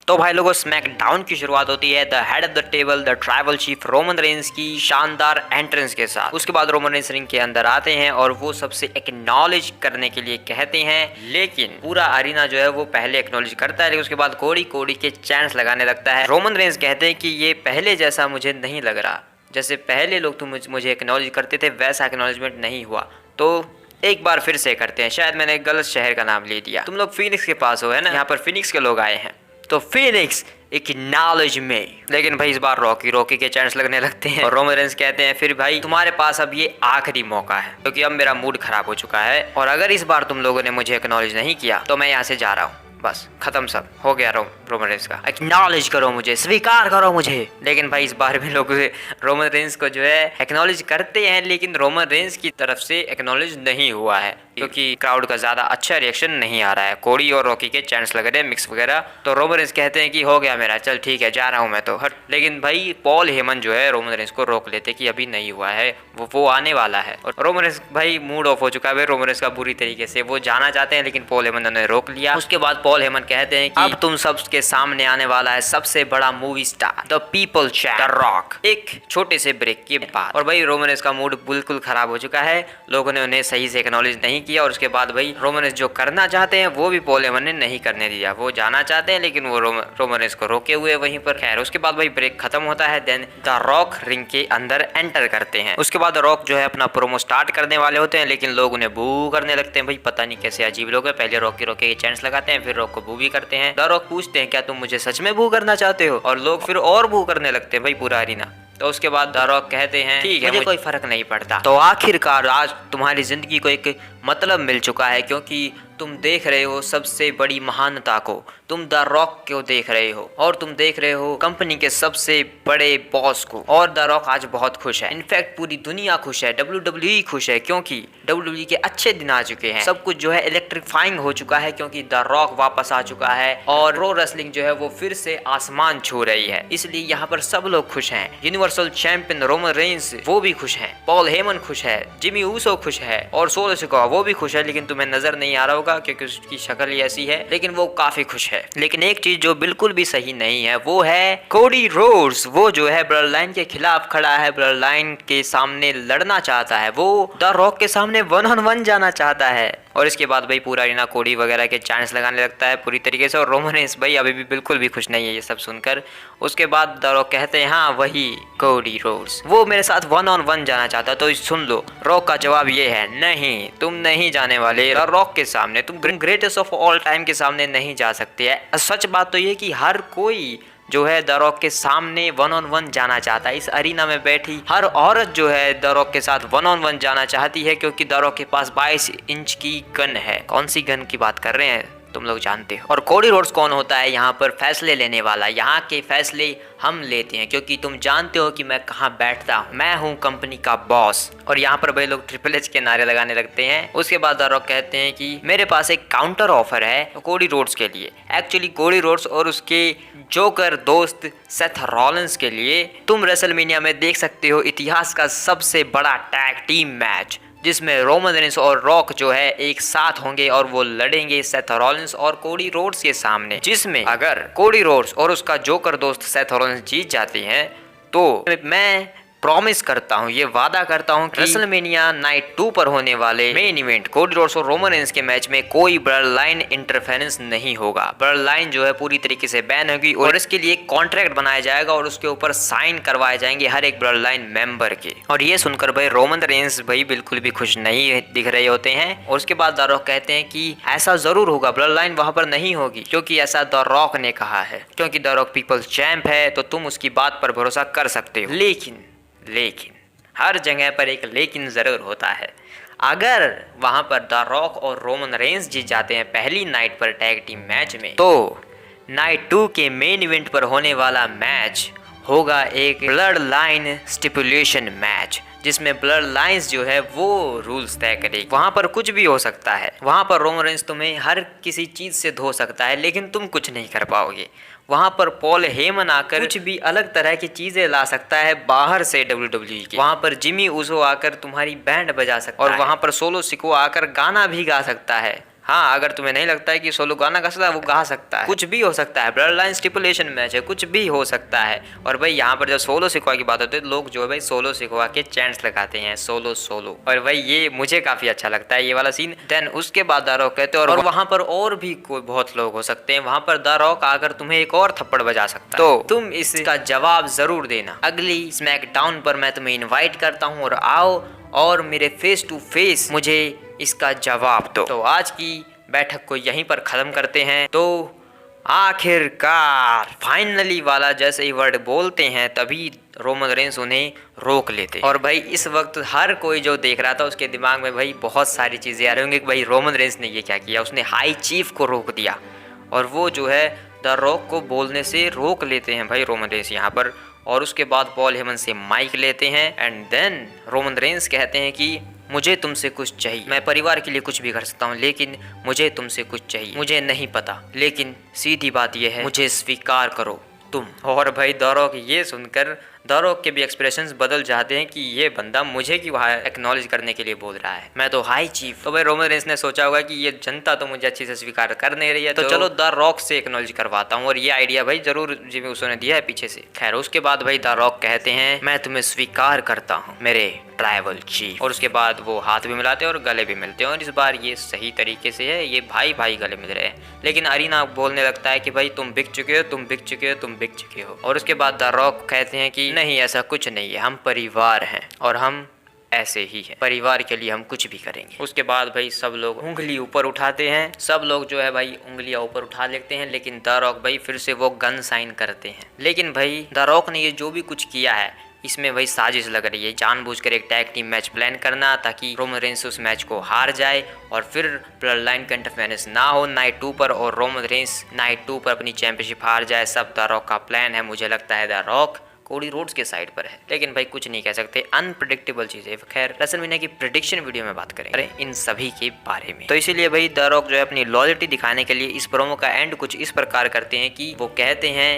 तो भाई लोगों, स्मैकडाउन की शुरुआत होती है the head of the table the tribal chief Roman Reigns की शानदार एंट्रेंस के साथ। उसके बाद रोमन रेंस रिंग के अंदर आते हैं और वो सबसे एक्नॉलेज करने के लिए कहते हैं, लेकिन पूरा अरीना जो है वो पहले एक्नॉलेज करता है, लेकिन उसके बाद कोड़ी कोड़ी के चैंट्स लगाने लगता है। रोमन रेंस कहते हैं कि ये पहले जैसा मुझे नहीं लग रहा, जैसे पहले लोग तुम मुझे एक्नॉलेज करते थे वैसा एक्नॉलेजमेंट नहीं हुआ, तो एक बार फिर से करते हैं। शायद मैंने गलत शहर का नाम ले दिया, तुम लोग फिनिक्स के पास हो है ना, यहाँ पर फिनिक्स के लोग आए हैं, तो फिनिक्स एक्नॉलेज में। लेकिन भाई इस बार रॉकी के चांस लगने लगते हैं और रोमन रेंस कहते हैं फिर भाई तुम्हारे पास अब ये आखिरी मौका है, क्योंकि अब मेरा मूड खराब हो चुका है और अगर इस बार तुम लोगों ने मुझे एक्नॉलेज नहीं किया तो मैं यहाँ से जा रहा हूँ, बस खत्म, सब हो गया। रोमन रेंस का एक्नॉलेज करो मुझे, स्वीकार करो मुझे। लेकिन भाई इस बार भी लोग रोमन रेंस को जो है एक्नॉलेज करते हैं, लेकिन रोमन रेंस की तरफ से एक्नॉलेज नहीं हुआ है, क्योंकि क्राउड का ज्यादा अच्छा रिएक्शन नहीं आ रहा है। कोडी और रॉकी के चांस लग रहे हैं मिक्स वगैरह, तो रोमन रेंस कहते हैं कि हो गया मेरा, चल ठीक है जा रहा हूँ मैं तो हट। लेकिन भाई पॉल हेमन जो है रोमन रेंस को रोक लेते कि अभी नहीं हुआ है, वो आने वाला है। और रोमन रेंस भाई मूड ऑफ हो चुका है रोमन रेंस का बुरी तरीके से, वो जाना चाहते हैं लेकिन पॉल हेमन ने रोक लिया। उसके बाद पॉल हेमन कहते हैं कि अब तुम सबके सामने आने वाला है सबसे बड़ा movie star the people champ the rock, एक छोटे से ब्रेक के बाद। और भाई रोमन रेंस का मूड बिल्कुल खराब हो चुका है, लोगों ने उन्हें सही से एक्नॉलेज नहीं किया और उसके बाद भाई रोमन रेंस जो करना चाहते हैं वो भी पॉल हेमन ने नहीं करने दिया। वो जाना चाहते हैं लेकिन वो रोमन रेंस को रोके हुए वहीं पर। खैर उसके बाद भाई ब्रेक खत्म होता है, देन द रॉक रिंग के अंदर एंटर करते हैं। उसके बाद रॉक जो है अपना प्रोमो स्टार्ट करने वाले होते हैं, लेकिन लोग उन्हें बू करने लगते हैं। भाई पता नहीं कैसे अजीब लोग हैं, पहले रॉक के चांस लगाते हैं, फिर रॉक को बू भी करते हैं। द रॉक पूछते हैं क्या तुम मुझे सच में बू करना चाहते हो, और लोग फिर और बू करने लगते हैं भाई पूरा अरीना। तो उसके बाद द रॉक कहते हैं ठीक है मुझे कोई फर्क नहीं पड़ता। तो आखिरकार आज तुम्हारी जिंदगी को एक मतलब मिल चुका है, क्योंकि तुम देख रहे हो सबसे बड़ी महानता को, तुम द रॉक को देख रहे हो और तुम देख रहे हो कंपनी के सबसे बड़े बॉस को। और द रॉक आज बहुत खुश है, इनफैक्ट पूरी दुनिया खुश है, WWE खुश है, क्योंकि WWE के अच्छे दिन आ चुके हैं। सब कुछ जो है इलेक्ट्रीफाइंग हो चुका है, क्योंकि द रॉक वापस आ चुका है और प्रो रेसलिंग जो है वो फिर से आसमान छू रही है। इसलिए यहाँ पर सब लोग खुश हैं। यूनिवर्सल चैंपियन रोमन रेंस वो भी खुश है, पॉल हेमन खुश है, जिमी ऊसो खुश है और सोलो सिकोआ वो भी खुश है, लेकिन तुम्हें नजर नहीं आ रहा होगा क्योंकि उसकी शक्ल ही ऐसी है, लेकिन वो काफी खुश है। लेकिन एक चीज जो बिल्कुल भी सही नहीं है वो है कोडी रोड्स। वो जो है ब्लड लाइन के खिलाफ खड़ा है, ब्लड लाइन के सामने लड़ना चाहता है, वो द रॉक के सामने 1-on-1 जाना चाहता है। और इसके बाद भाई पूरा अरीना कोडी वगैरह के चांस लगाने लगता है पूरी तरीके से, और रोमन रेंस भाई अभी भी बिल्कुल भी खुश नहीं है ये सब सुनकर। उसके बाद द रॉक कहते हैं हाँ वही कोडी रोड्स, वो मेरे साथ 1-on-1 जाना चाहता है। तो सुन लो, रॉक का जवाब ये है नहीं, तुम नहीं जाने वाले द रॉक के सामने, तुम ग्रेटेस्ट ऑफ ऑल टाइम के सामने नहीं जा सकते है। सच बात तो ये कि हर कोई जो है द रॉक के सामने 1-on-1 जाना चाहता है। इस अरीना में बैठी हर औरत जो है द रॉक के साथ 1-on-1 जाना चाहती है, क्योंकि द रॉक के पास 22 इंच की गन है। कौन सी गन की बात कर रहे हैं तुम लोग जानते हो। और कोडी रोड्स कौन होता है यहाँ पर फैसले लेने वाला, यहाँ के फैसले हम लेते हैं, क्योंकि तुम जानते हो कि मैं कहाँ बैठता हूँ, मैं हूँ कंपनी का बॉस। और यहाँ पर भाई लोग ट्रिपल एच के नारे लगाने लगते हैं। उसके बाद द रॉक कहते हैं कि मेरे पास एक काउंटर ऑफर है कोडी रोड्स के लिए। एक्चुअली कोडी रोड्स और उसके जोकर दोस्त सेथ रॉलिंस के लिए तुम रेसलमेनिया में देख सकते हो इतिहास का सबसे बड़ा टैग टीम मैच, जिसमें रोमन रेंस और रॉक जो है एक साथ होंगे और वो लड़ेंगे सेथ रॉलिंस और कोडी रोड्स के सामने। जिसमें अगर कोडी रोड्स और उसका जोकर दोस्त सेथ रॉलिंस जीत जाते हैं तो मैं प्रॉमिस करता हूँ, ये वादा करता हूँ कि रेसलमेनिया नाइट 2 पर होने वाले मेन इवेंट कोडी रोड्स और रोमन रेंस के मैच में कोई ब्लड लाइन इंटरफेरेंस नहीं होगा। ब्लड लाइन जो है पूरी तरीके से बैन होगी और इसके लिए कॉन्ट्रैक्ट बनाया जाएगा और उसके ऊपर साइन करवाए जाएंगे हर एक ब्लड लाइन मेंबर के। और ये सुनकर भाई रोमन रेंस भाई बिल्कुल भी खुश नहीं दिख रहे होते हैं। और उसके बाद द रॉक कहते हैं कि ऐसा जरूर होगा, ब्लड लाइन वहां पर नहीं होगी, क्योंकि ऐसा द रॉक ने कहा है, क्योंकि द रॉक पीपल्स चैंप है, तो तुम उसकी बात पर भरोसा कर सकते हो। लेकिन हर जगह पर एक लेकिन जरूर होता है। अगर वहां पर द रॉक और रोमन रेंस जीत जाते हैं पहली नाइट पर टैग टीम मैच में, तो नाइट 2 के मेन इवेंट पर होने वाला मैच होगा एक ब्लड लाइन स्टिपुलेशन मैच, जिसमें ब्लड लाइंस जो है वो रूल्स तय करेगी। वहां पर कुछ भी हो सकता है, वहां पर रोमन रेंस तुम्हें हर किसी चीज से धो सकता है, लेकिन तुम कुछ नहीं कर पाओगे। वहां पर पॉल हेमन आकर कुछ भी अलग तरह की चीजें ला सकता है बाहर से WWE के। वहां पर जिमी ऊसो आकर तुम्हारी बैंड बजा सकता है और वहां पर सोलो सिकोआ आकर गाना भी गा सकता है। हाँ, अगर तुम्हें नहीं लगता है कि सोलो गाना गा सकता है, वो गा सकता है, कुछ भी हो सकता है, ब्लड लाइन स्टिपुलेशन मैच है, कुछ भी हो सकता है। और भाई यहाँ पर जब सोलो सिखवा की बात होती है तो लोग जो है भाई सोलो सिखवा के चैंट्स लगाते हैं, सोलो सोलो, और भाई ये मुझे काफी अच्छा लगता है ये वाला सीन। देन उसके बाद द रॉक कहते हैं और वहाँ पर और भी कोई बहुत लोग हो सकते हैं, वहाँ पर द रॉक आकर तुम्हें एक और थप्पड़ बजा सकता है, तो तुम इसका जवाब जरूर देना। अगली स्मैकडाउन पर मैं तुम्हें इन्वाइट करता हूँ और आओ और मेरे फेस टू फेस मुझे इसका जवाब दो। तो आज की बैठक को यहीं पर खत्म करते हैं। तो आखिरकार फाइनली वाला जैसे ही वर्ड बोलते हैं तभी रोमन रेंस उन्हें रोक लेते। और भाई इस वक्त हर कोई जो देख रहा था उसके दिमाग में भाई बहुत सारी चीजें आ रही होंगी कि भाई रोमन रेंस ने ये क्या किया, उसने हाई चीफ को रोक दिया। और वो जो है द रॉक को बोलने से रोक लेते हैं भाई रोमन रेंस यहाँ पर। और उसके बाद पॉल हेमन से माइक लेते हैं एंड देन रोमन रेंस कहते हैं कि मुझे तुमसे कुछ चाहिए, मैं परिवार के लिए कुछ भी कर सकता हूँ लेकिन मुझे तुमसे कुछ चाहिए, मुझे नहीं पता लेकिन सीधी बात यह है मुझे स्वीकार करो तुम। और भाई द रॉक ये सुनकर द रॉक के भी एक्सप्रेशंस बदल जाते हैं कि ये बंदा मुझे क्यों एक्नॉलेज करने के लिए बोल रहा है, मैं तो हाई चीफ। तो भाई रोमन रेंस ने सोचा होगा कि ये जनता तो मुझे अच्छे से स्वीकार कर नहीं रही है, तो चलो द रॉक से एक्नॉलेज करवाता हूँ। और ये आइडिया भाई जरूर जिमी उसने दिया है पीछे से। खैर उसके बाद भाई द रॉक कहते हैं मैं तुम्हें स्वीकार करता हूँ मेरे ट्राइबल चीफ। और उसके बाद वो हाथ भी मिलाते हैं और गले भी मिलते हैं और इस बार ये सही तरीके से है, ये भाई भाई गले मिल रहे हैं। लेकिन अरीना बोलने लगता है कि भाई तुम बिक चुके हो, तुम बिक चुके हो, तुम बिक चुके हो। और उसके बाद द रॉक कहते हैं कि नहीं ऐसा कुछ नहीं है, हम परिवार हैं और हम ऐसे ही है, परिवार के लिए हम कुछ भी करेंगे। उसके बाद भाई सब लोग उंगली ऊपर उठाते हैं, सब लोग जो है भाई उंगलियां ऊपर उठा लेते हैं। लेकिन द रॉक भाई फिर से वो गन साइन करते हैं। लेकिन भाई द रॉक ने ये जो भी कुछ किया है इसमें वही साजिश लग रही है, जानबूझकर एक टैग टीम मैच प्लान करना ताकि रोमन रेंस उस मैच को हार जाए और फिर ब्लड लाइन का इंटरफेरेंस ना हो नाइट 2 पर और रोमन रेंस नाइट 2 पर अपनी चैंपियनशिप हार जाए। सब द रॉक का प्लान है। मुझे लगता है द रॉक कोडी रोड्स के साइड पर है, लेकिन भाई कुछ नहीं कह सकते, अनप्रेडिक्टेबल चीजें। खैर रेसलमेनिया की प्रेडिक्शन वीडियो में बात करेंगे इन सभी के बारे में। तो इसीलिए भाई द रॉक जो है अपनी लॉयल्टी दिखाने के लिए इस प्रोमो का एंड कुछ इस प्रकार करते हैं कि वो कहते हैं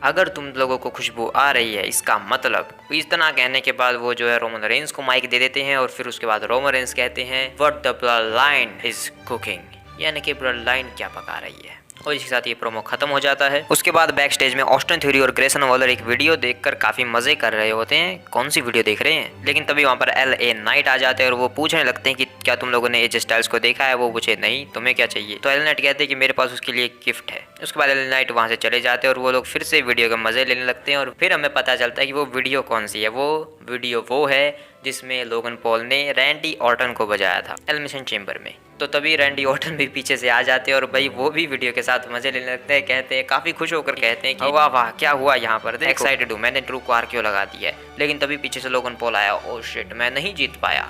अगर तुम लोगों को खुशबू आ रही है इसका मतलब। इतना कहने के बाद वो जो है रोमन रेंस को माइक दे देते हैं और फिर उसके बाद रोमन रेंस कहते हैं what the blood line is cooking, यानी कि ब्लड लाइन क्या पका रही है। और इसके साथ ये प्रोमो खत्म हो जाता है। उसके बाद बैक स्टेज में ऑस्टिन थ्योरी और ग्रेसन वॉलर एक वीडियो देखकर काफी मजे कर रहे होते हैं। कौन सी वीडियो देख रहे हैं? लेकिन तभी वहाँ पर LA नाइट आ जाते हैं और वो पूछने लगते हैं कि क्या तुम लोगों ने एजे स्टाइल्स को देखा है? वो पूछे नहीं, तुम्हें क्या चाहिए? तो LA नाइट कहते हैं कि मेरे पास उसके लिए एक गिफ्ट है। उसके बाद LA नाइट वहाँ से चले जाते हैं और वो लोग फिर से वीडियो के मजे लेने लगते हैं। और फिर हमें पता चलता है कि वो वीडियो कौन सी है। वो वीडियो वो है जिसमें लोगन पॉल ने रैंडी ऑर्टन को बजाया था एलिमिनेशन चेंबर में। तो तभी रैंडी ऑर्टन भी पीछे से आ जाते हैं और भाई वो भी वीडियो के साथ मजे लेने लगते हैं। कहते हैं काफी खुश होकर कहते हैं कि वाह वाह क्या हुआ यहाँ पर, एक्साइटेड हूँ, मैंने ड्रू को आरक्यू लगा दिया है। लेकिन तभी पीछे से लोगन पॉल आया, ओह शिट मैं नहीं जीत पाया।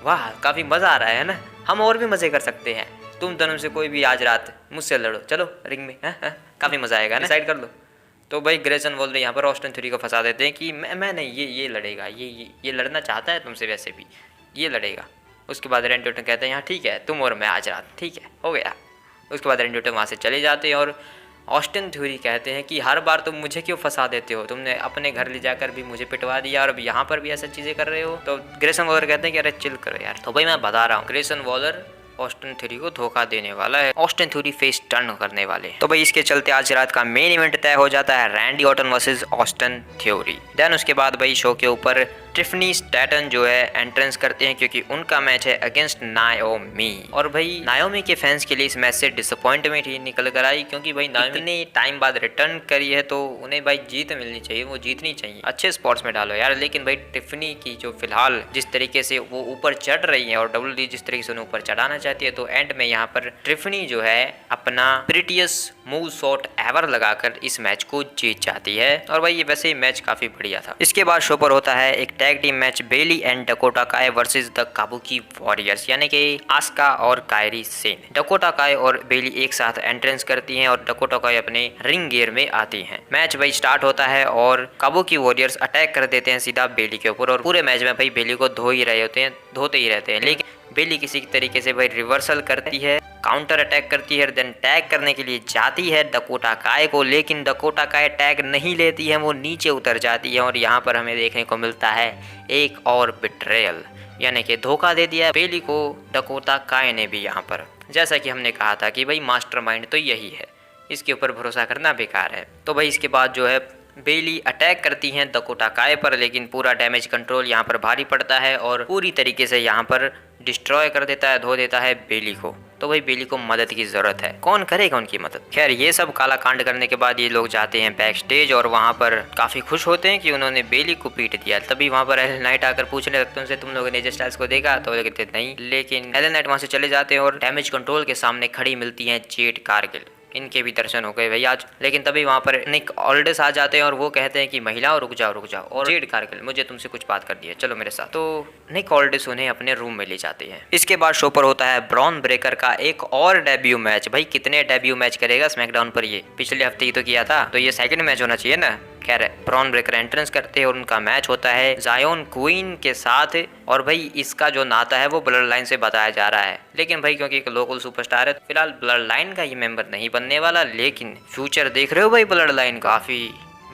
वाह काफी मजा आ रहा है ना, हम और भी मजे कर सकते हैं। तुम दोनों से कोई भी आज रात मुझसे लड़ो, चलो रिंग में, काफी मजा आएगा ना, डिसाइड कर लो। तो भाई ग्रेसन वॉलर यहाँ पर ऑस्टिन थ्योरी को फंसा देते हैं कि मैं नहीं, ये लड़ेगा, ये लड़ना चाहता है तुमसे, वैसे भी ये लड़ेगा। उसके बाद रैंडी ऑर्टन कहते हैं हाँ ठीक है, तुम और मैं आज रात, ठीक है हो गया। उसके बाद रैंडी ऑर्टन वहाँ से चले जाते हैं और ऑस्टिन थ्योरी कहते हैं कि हर बार तुम मुझे क्यों फंसा देते हो, तुमने अपने घर ले जाकर भी मुझे पिटवा दिया और अब यहाँ पर भी ऐसा चीज़ें कर रहे हो। तो ग्रेसन वॉलर कहते हैं कि अरे चिल करो यार। तो भाई मैं बता रहा हूँ ग्रेसन वॉलर ऑस्टिन थ्योरी को धोखा देने वाला है, ऑस्टिन थ्योरी फेस टर्न करने वाले हैं। तो भाई इसके चलते आज रात का मेन इवेंट तय हो जाता है, Randy Orton versus Austin Theory. देन उसके बाद भाई शो के ऊपर टिफनी स्टैटन जो है एंट्रेंस करते हैं क्योंकि उनका मैच है अगेंस्ट नायोमी। और भाई नायोमी के फैंस के लिए इस मैच से डिसअपॉइंटमेंट ही निकल कर आई क्योंकि भाई नायोमी इतने टाइम बाद रिटर्न करी है तो उन्हें भाई जीत मिलनी चाहिए, वो जीतनी चाहिए। अच्छे स्पॉट्स में डालो यार। लेकिन भाई टिफनी की जो फिलहाल जिस तरीके से वो ऊपर चढ़ रही है और WWE जिस तरीके से उन्हें ऊपर चढ़ाना चाहती है, तो एंड में यहाँ पर टिफनी जो है अपना प्रीटियस मूव शॉट एवर लगाकर इस मैच को जीत जाती है। और भाई ये वैसे ही मैच काफी बढ़िया था। इसके बाद शो पर होता है एक tag team match, Bayley and Dakota Kai versus the Kabuki Warriors, यानी कि आस्का और कायरी सेन। डकोटा काय और बेली एक साथ एंट्रेंस करती हैं और डकोटा काय अपने रिंग गियर में आती हैं। मैच भाई स्टार्ट होता है और काबुकी वॉरियर्स अटैक कर देते हैं सीधा बेली के ऊपर और पूरे मैच में भाई बेली को धोते ही रहते हैं। लेकिन बेली किसी तरीके से भाई रिवर्सल करती है, काउंटर अटैक करती है, देन टैग करने के लिए जाती है डकोटा काय को, लेकिन डकोटा काय टैग नहीं लेती है, वो नीचे उतर जाती है। और यहाँ पर हमें देखने को मिलता है एक और बिट्रेयल, यानी कि धोखा दे दिया बेली को डकोटा काय ने भी यहाँ पर। जैसा कि हमने कहा था कि भाई मास्टरमाइंड तो यही है, इसके ऊपर भरोसा करना बेकार है। तो भाई इसके बाद जो है बेली अटैक करती हैं डकोटा काय पर, लेकिन पूरा डैमेज कंट्रोल यहाँ पर भारी पड़ता है और पूरी तरीके से यहाँ पर डिस्ट्रॉय कर देता है, धो देता है बेली को। तो भाई बेली को मदद की जरूरत है, कौन करेगा उनकी मदद। खैर ये सब काला कांड करने के बाद ये लोग जाते हैं बैक स्टेज और वहाँ पर काफी खुश होते हैं कि उन्होंने बेली को पीट दिया। तभी वहाँ पर एलन नाइट आकर पूछने लगते हैं उनसे, तुम लोगों ने एजे स्टाइल्स को देखा? तो वो कहते नहीं, लेकिन एलन नाइट वहाँ से चले जाते हैं और डैमेज कंट्रोल के सामने खड़ी मिलती है जेड कारगिल। इनके भी दर्शन हो गए भाई आज। लेकिन तभी वहाँ पर निक ऑल्डिस आ जाते हैं और वो कहते हैं कि महिलाओं रुक जाओ और जेड कारगिल मुझे तुमसे कुछ बात करनी है, चलो मेरे साथ। तो निक ऑल्डिस उन्हें अपने रूम में ले जाते हैं। इसके बाद शो पर होता है ब्रॉन ब्रेकर का एक और डेब्यू मैच। भाई कितने डेब्यू मैच करेगा स्मैकडाउन पर, ये पिछले हफ्ते ही तो किया था, तो ये सेकंड मैच होना चाहिए ना। खैर ब्रॉन ब्रेकर एंट्रेंस करते हैं और उनका मैच होता है जायोन क्वीन के साथ। और भाई इसका जो नाता है वो ब्लड लाइन से बताया जा रहा है, लेकिन भाई क्योंकि एक लोकल सुपरस्टार है फिलहाल ब्लड लाइन का ये मेंबर नहीं बनने वाला। लेकिन फ्यूचर देख रहे हो भाई, ब्लड लाइन काफी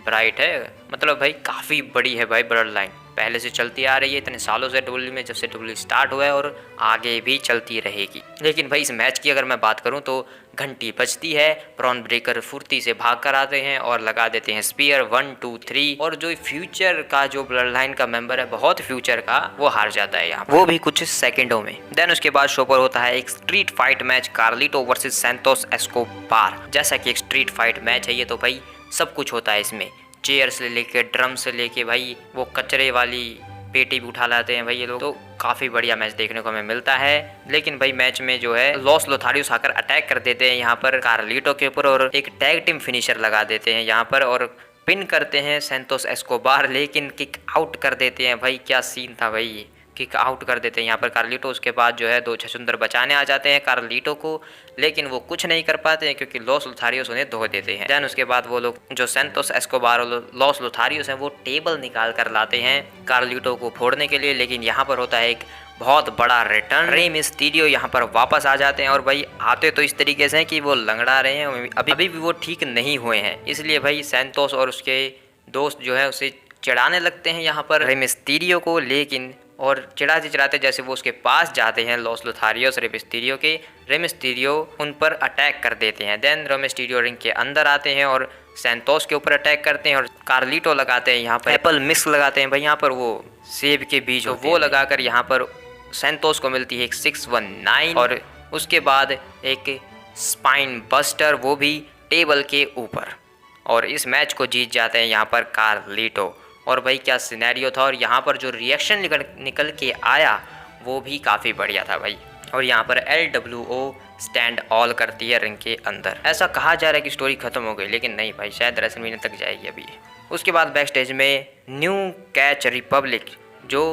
ब्राइट है, मतलब भाई काफी बड़ी है भाई ब्लड लाइन, पहले से चलती आ रही है इतने सालों से डब्ल्यू में, जब से डब्ल्यू स्टार्ट हुआ है और आगे भी चलती रहेगी। लेकिन भाई इस मैच की अगर मैं बात करूं तो घंटी बजती है, ब्रॉन ब्रेकर फुर्ती से भाग कर आते हैं और लगा देते हैं स्पीयर 1 2 3 और जो फ्यूचर का जो ब्लड लाइन का मेंबर है, बहुत फ्यूचर का, वो हार जाता है यहाँ, वो भी कुछ सेकंडों में। देन उसके बाद शो पर होता है एक street fight match, Carlito versus Santos Escobar. जैसा कि एक स्ट्रीट फाइट मैच है ये, तो भाई सब कुछ होता है इसमें, चेयर से लेके ड्रम से लेके भाई वो कचरे वाली पेटी भी उठा लाते हैं भाई ये लोग। तो काफ़ी बढ़िया मैच देखने को हमें मिलता है। लेकिन भाई मैच में जो है लॉस लोथारियोस आकर अटैक कर देते हैं यहाँ पर कार्लिटो के ऊपर और एक टैग टीम फिनिशर लगा देते हैं यहाँ पर और पिन करते हैं सैंतोस एस्कोबार, लेकिन किक आउट कर देते हैं। भाई क्या सीन था भाई, किक आउट कर देते हैं यहाँ पर कार्लिटो। उसके बाद जो है दो छछुंदर बचाने आ जाते हैं कार्लिटो को, लेकिन वो कुछ नहीं कर पाते हैं क्योंकि लॉस लोथारियोस उन्हें धो देते हैं। देन उसके बाद वो लोग जो सैंतोस एस्कोबार और लॉस लोथारियोस हैं वो टेबल निकाल कर लाते हैं कार्लिटो को फोड़ने के लिए। लेकिन यहाँ पर होता है एक बहुत बड़ा रिटर्न, रे मिस्टीरियो यहाँ पर वापस आ जाते हैं और भाई आते तो इस तरीके से कि वो लंगड़ा रहे हैं, अभी भी वो ठीक नहीं हुए हैं। इसलिए भाई सैंतोस और उसके दोस्त जो है उसे चिढ़ाने लगते हैं यहाँ पर रे मिस्टीरियो को। लेकिन और चिढ़ाते चिढ़ाते जैसे वो उसके पास जाते हैं लॉस लोथारियोस रे मिस्टीरियो के, रे मिस्टीरियो उन पर अटैक कर देते हैं। देन रे मिस्टीरियो रिंग के अंदर आते हैं और सैंतोस के ऊपर अटैक करते हैं और कार्लिटो लगाते हैं यहाँ पर एप्पल मिक्स लगाते हैं भाई, यहाँ पर वो सेब के बीज, तो वो लगाकर यहाँ पर सैंतोस को मिलती है एक 619 और उसके बाद एक स्पाइन बस्टर, वो भी टेबल के ऊपर, और इस मैच को जीत जाते हैं यहाँ पर कार्लिटो। और भाई क्या सिनेरियो था, और यहाँ पर जो रिएक्शन निकल के आया वो भी काफ़ी बढ़िया था भाई। और यहाँ पर LWO स्टैंड ऑल करती है रिंग के अंदर। ऐसा कहा जा रहा है कि स्टोरी खत्म हो गई, लेकिन नहीं भाई, शायद रेसलमेनिया तक जाएगी अभी। उसके बाद बैक स्टेज में न्यू कैच रिपब्लिक, जो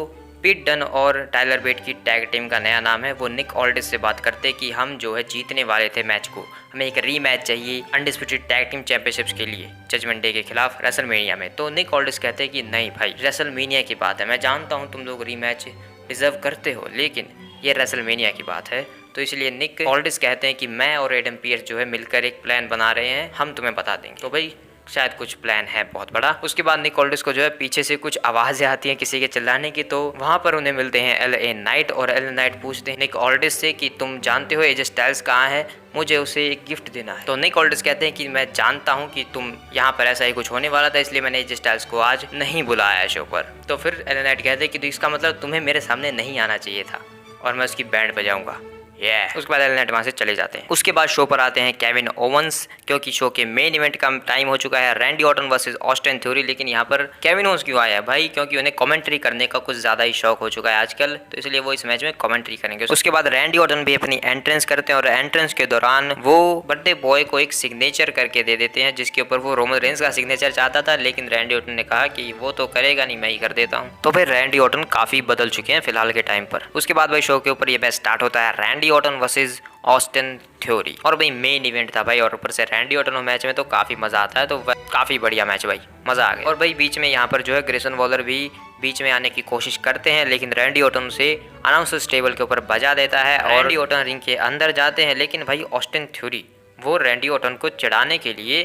पीट डन और टाइलर बेट की टैग टीम का नया नाम है, वो निक ऑल्डिस से बात करते कि हम जो है जीतने वाले थे मैच को, हमें एक रीमैच चाहिए अनडिस्प्यूटेड टैग टीम चैंपियनशिप्स के लिए जजमेंट डे के खिलाफ रेसलमेनिया में। तो निक ऑल्डिस कहते हैं कि नहीं भाई, रेसलमेनिया की बात है, मैं जानता हूँ तुम लोग रीमैच डिजर्व करते हो, लेकिन ये रेसलमेनिया की बात है। तो इसलिए निक ऑल्डिस कहते हैं कि मैं और एडम पियर्स जो है मिलकर एक प्लान बना रहे हैं, हम तुम्हें बता देंगे। तो भाई शायद कुछ प्लान है बहुत बड़ा। उसके बाद निक ऑल्डिस को जो है पीछे से कुछ आवाज़ें आती हैं किसी के चिल्लाने की, तो वहाँ पर उन्हें मिलते हैं LA नाइट और LA नाइट पूछते हैं निक ऑल्डिस से कि तुम जानते हो एजे स्टाइल्स कहाँ है, मुझे उसे एक गिफ्ट देना है। तो निक ऑल्डिस कहते हैं कि मैं जानता हूँ कि तुम यहाँ पर ऐसा ही कुछ होने वाला था, इसलिए मैंने एजे स्टाइल्स को आज नहीं बुलाया है शो पर। तो फिर LA नाइट कहते हैं कि तो इसका मतलब तुम्हें मेरे सामने नहीं आना चाहिए था और मैं उसकी बैंड बजाऊंगा। उसके बाद एल नाइट वहाँ से चले जाते हैं। उसके बाद शो पर आते हैं केविन ओवंस, क्योंकि शो के मेन इवेंट का टाइम हो चुका है, Randy Orton versus Austin theory. लेकिन यहाँ पर केविन ओवंस क्यों आया है भाई, क्योंकि उन्हें कमेंट्री करने का कुछ ज़्यादा ही शौक हो चुका है आजकल, तो इसलिए वो इस मैच में कमेंट्री करेंगे। उसके बाद रैंडी ऑर्टन भी अपनी एंट्रेंस करते हैं और एंट्रेंस के दौरान वो बर्थडे बॉय को एक सिग्नेचर करके दे देते हैं, जिसके ऊपर वो रोमन रेंस का सिग्नेचर चाहता था, लेकिन रैंडी ऑर्टन ने कहा कि वो तो करेगा नहीं, मैं ही कर देता हूँ। तो फिर रैंडी ऑर्टन काफ़ी बदल चुके हैं फिलहाल के टाइम पर। उसके बाद भाई शो के ऊपर ये मैच स्टार्ट होता है, Randy Orton versus Austin theory, और भाई मेन इवेंट था भाई, और ऊपर से रैंडी ऑर्टन मैच में तो काफ़ी मज़ा आता है, तो काफ़ी बढ़िया मैच भाई, मज़ा आ गया। और भाई बीच में यहाँ पर जो है ग्रेसन वॉलर भी बीच में आने की कोशिश करते हैं, लेकिन रैंडी ऑर्टन उसे अनाउंसर्स टेबल के ऊपर बजा देता है और रैंडी ऑर्टन रिंग के अंदर जाते हैं। लेकिन भाई ऑस्टिन थ्योरी वो रैंडी ऑर्टन को चिढ़ाने के लिए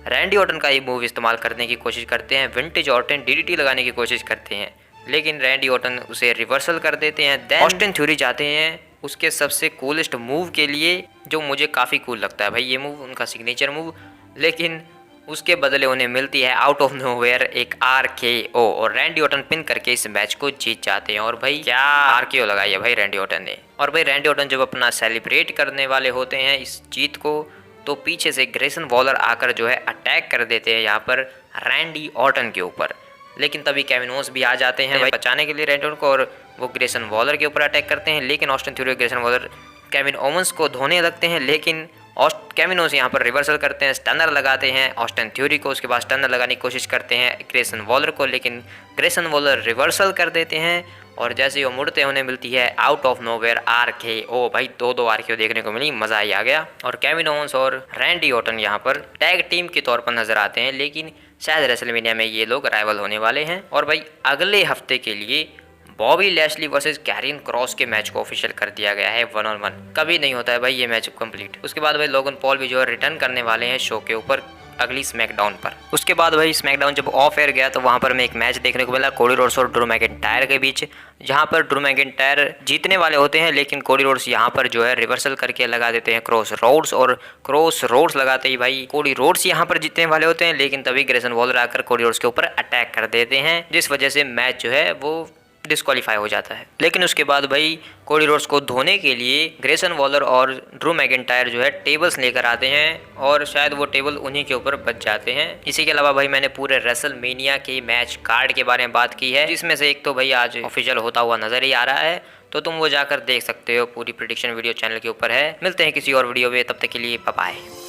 रैंडी ऑर्टन का ये मूव इस्तेमाल करने की कोशिश करते हैं, विंटेज ऑर्टन DDT लगाने की कोशिश करते हैं, लेकिन रैंडी ऑर्टन उसे रिवर्सल कर देते हैं। देन ऑस्टिन थ्योरी जाते हैं उसके सबसे कूलेस्ट मूव के लिए, जो मुझे काफ़ी कूल लगता है भाई ये मूव, उनका सिग्नेचर मूव, लेकिन उसके बदले उन्हें मिलती है आउट ऑफ नोवेयर एक RKO और रैंडी ऑर्टन पिन करके इस मैच को जीत जाते हैं। और भाई क्या RKO लगाई है भाई रैंडी ऑर्टन ने। और भाई रैंडी ऑर्टन जब अपना सेलिब्रेट करने वाले होते हैं इस जीत को, तो पीछे से ग्रेसन वॉलर आकर जो है अटैक कर देते हैं यहाँ पर रैंडी ऑर्टन के ऊपर, लेकिन तभी केविन ओवेंस भी आ जाते हैं भाई बचाने के लिए रैंडी ऑर्टन को, और वो ग्रेसन वॉलर के ऊपर अटैक करते हैं। लेकिन ऑस्टिन थ्योरी और ग्रेसन वॉलर केविन ओवेंस को धोने लगते हैं, लेकिन केविन ओवेंस यहाँ पर रिवर्सल करते हैं, स्टनर लगाते हैं ऑस्टिन थ्योरी को, उसके बाद स्टनर लगाने की कोशिश करते हैं ग्रेसन वॉलर को, लेकिन ग्रेसन वॉलर रिवर्सल कर देते हैं और जैसे ही वो मुड़ते हैं उन्हें मिलती है आउट ऑफ नोवेयर RKO। भाई दो RKO देखने को मिली, मजा ही आ गया। और केविन ओवेंस और रैंडी ऑर्टन यहाँ पर टैग टीम के तौर पर नजर आते हैं, लेकिन शायद रेसलमेनिया में ये लोग राइवल होने वाले हैं। और भाई अगले हफ्ते के लिए Bobby Lashley versus Karrion Kross के मैच को ऑफिशियल कर दिया गया है 1-on-1। कभी नहीं होता है भाई ये मैच कंप्लीट। उसके बाद भाई लोगन पॉल भी जो है रिटर्न करने वाले हैं शो के ऊपर अगली स्मैकडाउन पर। उसके बाद भाई स्मैकडाउन जब ऑफ एयर गया तो वहां पर हमें एक मैच देखने को मिला कोडी रोड्स और ड्रू मैकिंटायर के बीच, जहां पर ड्रू मैकिंटायर जीतने वाले होते हैं, लेकिन कोडी रोड्स यहां पर जो है रिवर्सल करके लगा देते हैं क्रॉस रोड्स, और क्रॉस रोड्स लगाते ही भाई कोडी रोड्स यहां पर जीतने वाले होते हैं, लेकिन तभी ग्रेसन वॉलर आकर कोडी रोड्स के ऊपर अटैक कर देते हैं, जिस वजह से मैच जो है वो डिस्क्वालीफाई हो जाता है। लेकिन उसके बाद भाई कोडी रोड्स को धोने के लिए ग्रेसन वॉलर और ड्रू मैकिंटायर जो है टेबल्स लेकर आते हैं और शायद वो टेबल उन्हीं के ऊपर बच जाते हैं। इसी के अलावा भाई मैंने पूरे रेसलमेनिया के मैच कार्ड के बारे में बात की है, जिसमें से एक तो भाई आज ऑफिशियल होता हुआ नजर ही आ रहा है, तो तुम वो जाकर देख सकते हो, पूरी प्रेडिक्शन वीडियो चैनल के ऊपर है। मिलते हैं किसी और वीडियो में, तब तक के लिए बाय बाय।